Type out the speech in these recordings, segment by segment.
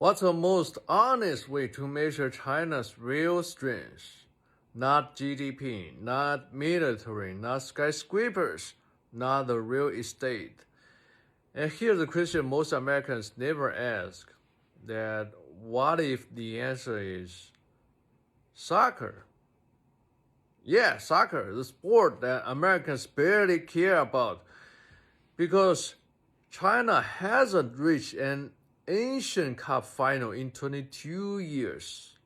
What's the most honest way to measure China's real strength? Not GDP, not military, not skyscrapers, not the real estate. And here's the question most Americans never ask, that what if the answer is soccer? Yeah, soccer, the sport that Americans barely care about, because China hasn't reached an Asian Cup final in 22 years.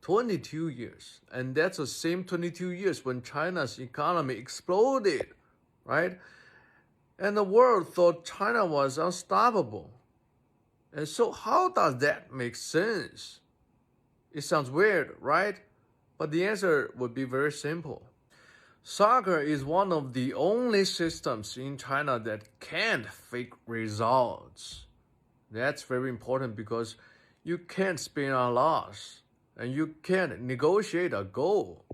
22 years. And that's the same 22 years when China's economy exploded, right? And the world thought China was unstoppable. And so how does that make sense? It sounds weird, right? But the answer would be very simple. Soccer is one of the only systems in China that can't fake results. That's very important because you can't spin a loss, and you can't negotiate a goal,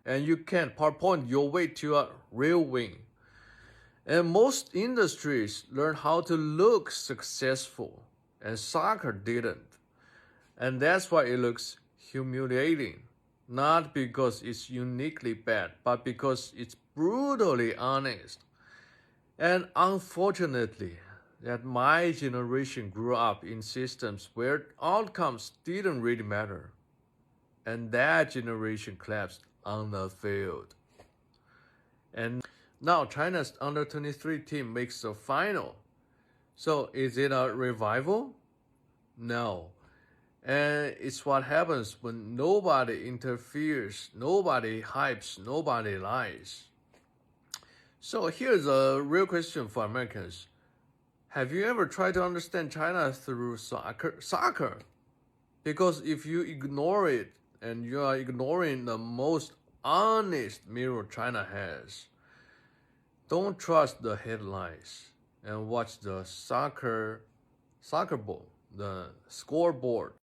and you can't PowerPoint your way to a real win. And most industries learn how to look successful, and soccer didn't. And that's why it looks humiliating. Not because it's uniquely bad, but because it's brutally honest. And unfortunately, that my generation grew up in systems where outcomes didn't really matter. And that generation collapsed on the field. And now China's under 23 team makes the final. So is it a revival? No. And it's what happens when nobody interferes, nobody hypes, nobody lies. So here's a real question for Americans. Have you ever tried to understand China through soccer? Because if you ignore it, and you are ignoring the most honest mirror China has, don't trust the headlines and watch the soccer ball, the scoreboard.